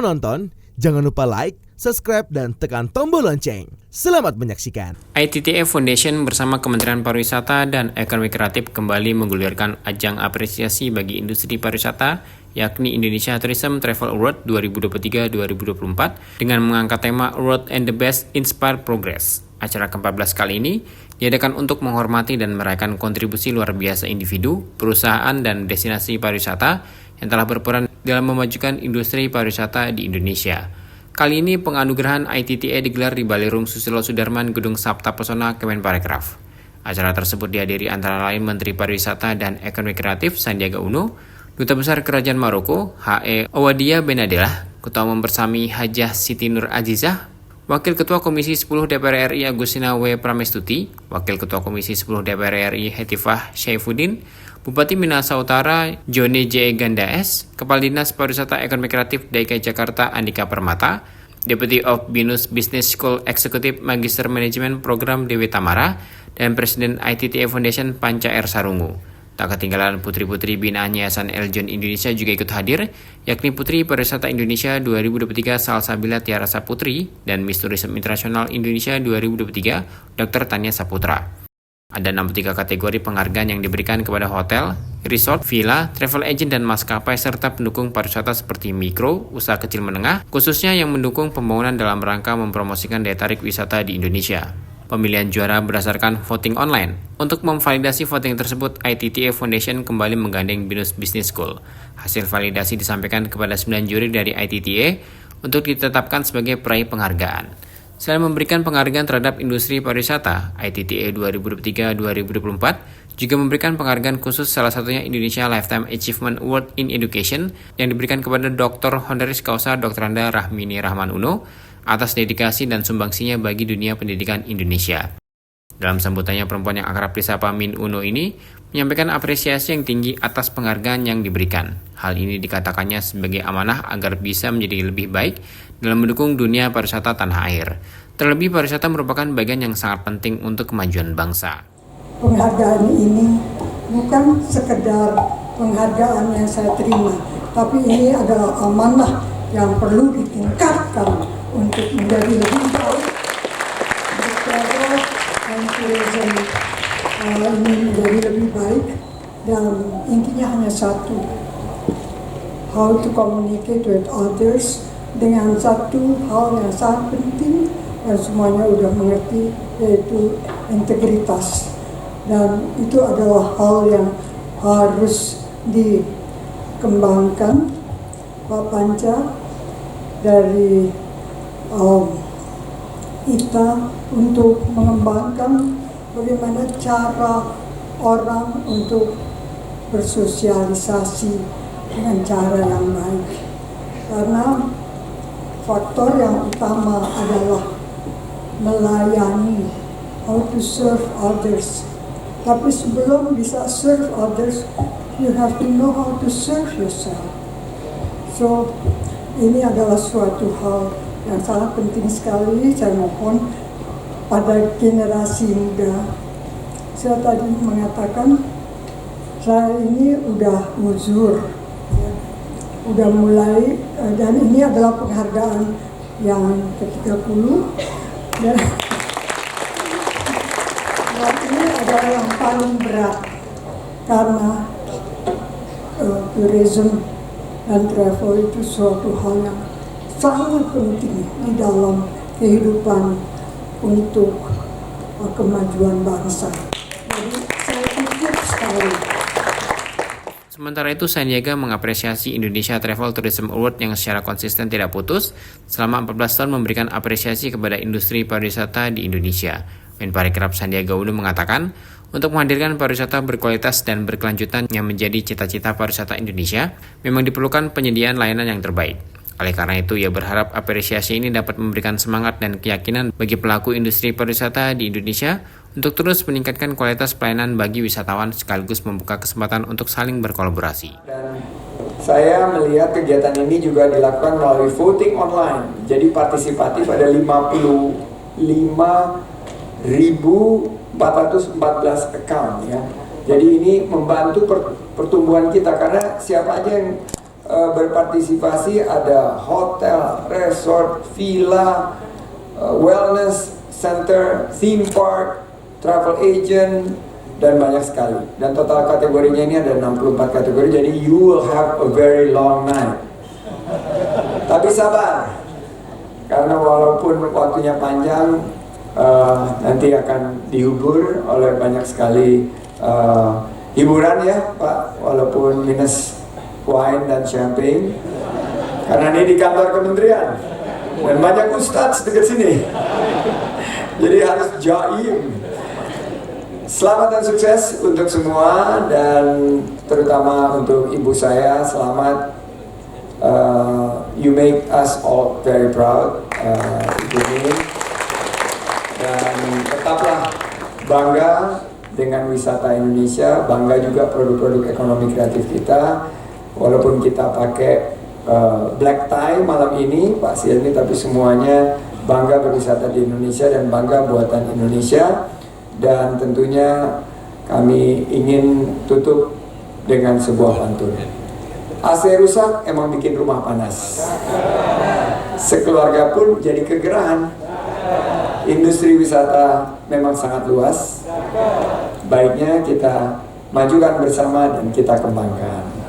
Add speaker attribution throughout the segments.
Speaker 1: menonton, jangan lupa like, subscribe, dan tekan tombol lonceng. Selamat menyaksikan.
Speaker 2: ITTA Foundation bersama Kementerian Pariwisata dan Ekonomi Kreatif kembali menggulirkan ajang apresiasi bagi industri pariwisata, yakni Indonesia Tourism Travel Award 2023-2024 dengan mengangkat tema Award and the Best Inspired Progress. Acara ke-14 kali ini diadakan untuk menghormati dan merayakan kontribusi luar biasa individu, perusahaan, dan destinasi pariwisata yang telah berperan dalam memajukan industri pariwisata di Indonesia. Kali ini penganugerahan ITTA digelar di Ballroom Susilo Sudarman, Gedung Sabta Pesona, Kemenparekraf. Acara tersebut dihadiri antara lain Menteri Pariwisata dan Ekonomi Kreatif Sandiaga Uno, Duta Besar Kerajaan Maroko H.E. Owadia Benadelah, Ketua Umum Bersami Hajah Siti Nur Azizah, Wakil Ketua Komisi 10 DPR RI Agustina W. Pramestuti, Wakil Ketua Komisi 10 DPR RI Hetifah Syaifuddin, Bupati Minahasa Utara Joni J. Gandaes, Kepala Dinas Pariwisata Ekonomi Kreatif DKI Jakarta Andika Permata, Deputy of Binus Business School Executive Magister Management Program Dewi Tamara, dan Presiden ITTA Foundation Panca R. Sarungu. Tak ketinggalan putri-putri binaan Yayasan Eljon Indonesia juga ikut hadir, yakni Putri Pariwisata Indonesia 2023 Salsabila Tiara Saputri dan Miss Tourism Internasional Indonesia 2023 Dr. Tania Saputra. Ada 63 kategori penghargaan yang diberikan kepada hotel, resort, villa, travel agent, dan maskapai serta pendukung pariwisata seperti mikro, usaha kecil menengah, khususnya yang mendukung pembangunan dalam rangka mempromosikan daya tarik wisata di Indonesia. Pemilihan juara berdasarkan voting online. Untuk memvalidasi voting tersebut, ITTA Foundation kembali menggandeng Binus Business School. Hasil validasi disampaikan kepada 9 juri dari ITTA untuk ditetapkan sebagai peraih penghargaan. Selain memberikan penghargaan terhadap industri pariwisata, ITTA 2023-2024 juga memberikan penghargaan khusus salah satunya Indonesia Lifetime Achievement Award in Education yang diberikan kepada Dr. Honoris Causa Dr. Anda Rahmini Rahman Uno atas dedikasi dan sumbangsinya bagi dunia pendidikan Indonesia. Dalam sambutannya, perempuan yang akrab disapa Min Uno ini menyampaikan apresiasi yang tinggi atas penghargaan yang diberikan. Hal ini dikatakannya sebagai amanah agar bisa menjadi lebih baik dalam mendukung dunia pariwisata tanah air. Terlebih pariwisata merupakan bagian yang sangat penting untuk kemajuan bangsa.
Speaker 3: Penghargaan ini bukan sekedar penghargaan yang saya terima, tapi ini adalah amanah yang perlu ditingkatkan untuk menjadi lebih baik. Tourism ini menjadi lebih baik, dan intinya hanya satu, how to communicate with others, dengan satu hal yang sangat penting dan semuanya udah mengerti, yaitu integritas. Dan itu adalah hal yang harus dikembangkan. Pak Panca dari kita untuk mengembangkan bagaimana cara orang untuk bersosialisasi dengan cara yang baik. Karena faktor yang utama adalah melayani, how to serve others. Tapi sebelum bisa serve others, you have to know how to serve yourself. So, ini adalah suatu hal yang sangat penting sekali. Saya mohon pada generasi muda. Saya tadi mengatakan saya ini udah uzur, udah mulai, dan ini adalah penghargaan yang ke-30 dan ini adalah yang paling berat karena tourism dan travel itu suatu hal yang sangat penting di dalam kehidupan untuk kemajuan bangsa. Jadi saya pikir sekali.
Speaker 2: Sementara itu, Sandiaga mengapresiasi Indonesia Travel Tourism Award yang secara konsisten tidak putus selama 14 tahun memberikan apresiasi kepada industri pariwisata di Indonesia. Menparekraf Sandiaga Uno mengatakan, untuk menghadirkan pariwisata berkualitas dan berkelanjutan yang menjadi cita-cita pariwisata Indonesia, memang diperlukan penyediaan layanan yang terbaik. Oleh karena itu, ia berharap apresiasi ini dapat memberikan semangat dan keyakinan bagi pelaku industri pariwisata di Indonesia untuk terus meningkatkan kualitas pelayanan bagi wisatawan sekaligus membuka kesempatan untuk saling berkolaborasi.
Speaker 4: Dan saya melihat kegiatan ini juga dilakukan melalui voting online. Jadi partisipatif ada 55.414 account ya. Jadi ini membantu pertumbuhan kita karena siapa aja yang berpartisipasi ada hotel, resort, villa, wellness center, theme park, travel agent, dan banyak sekali. Dan total kategorinya ini ada 64 kategori, jadi you will have a very long night. Tapi sabar, karena walaupun waktunya panjang, nanti akan dihibur oleh banyak sekali hiburan ya Pak, walaupun minus wine dan champagne, karena ini di kantor kementerian dan banyak ustadz dekat sini, jadi harus jaim. Selamat dan sukses untuk semua, dan terutama untuk ibu saya, selamat. You make us all very proud, Ibu Min. Dan tetaplah bangga dengan wisata Indonesia, bangga juga produk-produk ekonomi kreatif kita. Walaupun kita pakai black tie malam ini, Pak Silmi, tapi semuanya bangga berwisata di Indonesia dan bangga buatan Indonesia. Dan tentunya kami ingin tutup dengan sebuah pantun. AC rusak emang bikin rumah panas, sekeluarga pun jadi kegerahan. Industri wisata memang sangat luas, baiknya kita majukan bersama dan kita kembangkan.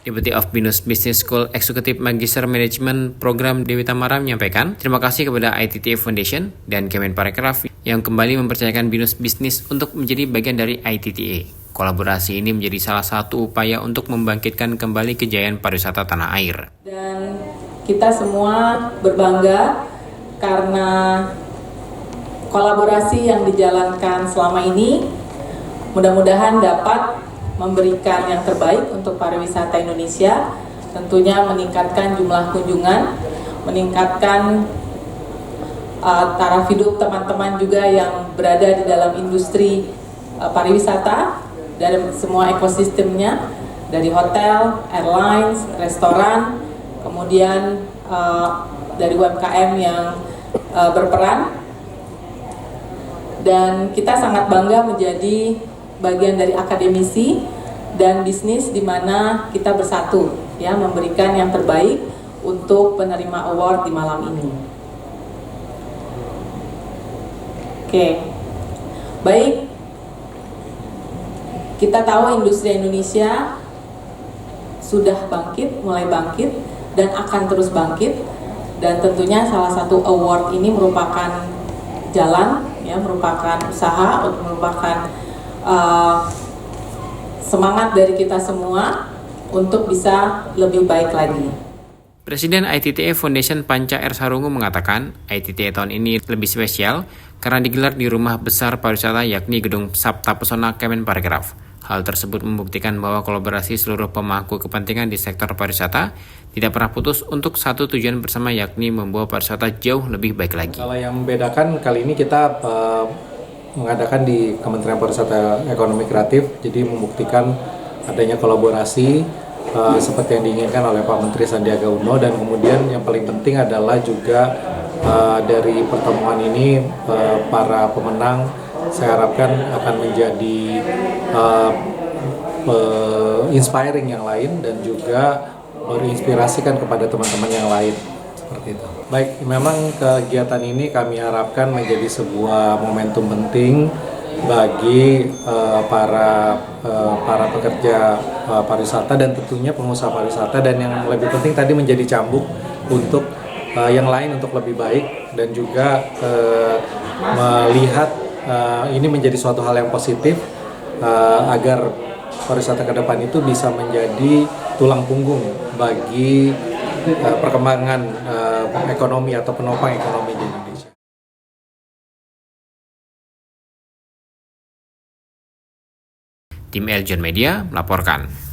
Speaker 2: Deputy of Binus Business School Executive Magister Management Program Dewi Tamara menyampaikan terima kasih kepada ITTA Foundation dan Kemenparekraf yang kembali mempercayakan Binus Bisnis untuk menjadi bagian dari ITTA. Kolaborasi ini menjadi salah satu upaya untuk membangkitkan kembali kejayaan pariwisata tanah air.
Speaker 5: Dan kita semua berbangga karena kolaborasi yang dijalankan selama ini mudah-mudahan dapat memberikan yang terbaik untuk pariwisata Indonesia, tentunya meningkatkan jumlah kunjungan, meningkatkan taraf hidup teman-teman juga yang berada di dalam industri pariwisata dari semua ekosistemnya, dari hotel, airlines, restoran, kemudian dari UMKM yang berperan. Dan kita sangat bangga menjadi bagian dari akademisi dan bisnis di mana kita bersatu ya, memberikan yang terbaik untuk penerima award di malam ini. Oke. Baik. Kita tahu industri Indonesia sudah bangkit, mulai bangkit dan akan terus bangkit, dan tentunya salah satu award ini merupakan jalan ya, merupakan usaha, merupakan semangat dari kita semua untuk bisa lebih baik lagi.
Speaker 2: Presiden ITTA Foundation Panca R. Sarungu mengatakan ITTA tahun ini lebih spesial karena digelar di rumah besar pariwisata yakni Gedung Sabta Pesona Kemenparekraf. Hal tersebut membuktikan bahwa kolaborasi seluruh pemangku kepentingan di sektor pariwisata tidak pernah putus untuk satu tujuan bersama, yakni membawa pariwisata jauh lebih baik lagi.
Speaker 6: Kalau yang membedakan kali ini kita mengadakan di Kementerian Pariwisata Ekonomi Kreatif, jadi membuktikan adanya kolaborasi seperti yang diinginkan oleh Pak Menteri Sandiaga Uno, dan kemudian yang paling penting adalah juga dari pertemuan ini para pemenang saya harapkan akan menjadi inspiring yang lain dan juga berinspirasikan kepada teman-teman yang lain. Seperti itu. Baik, memang kegiatan ini kami harapkan menjadi sebuah momentum penting bagi para pekerja pariwisata dan tentunya pengusaha pariwisata, dan yang lebih penting tadi menjadi cambuk untuk yang lain untuk lebih baik, dan juga melihat ini menjadi suatu hal yang positif agar pariwisata ke depan itu bisa menjadi tulang punggung bagi perkembangan ekonomi atau penopang ekonomi di Indonesia.
Speaker 2: Tim Eljon Media melaporkan.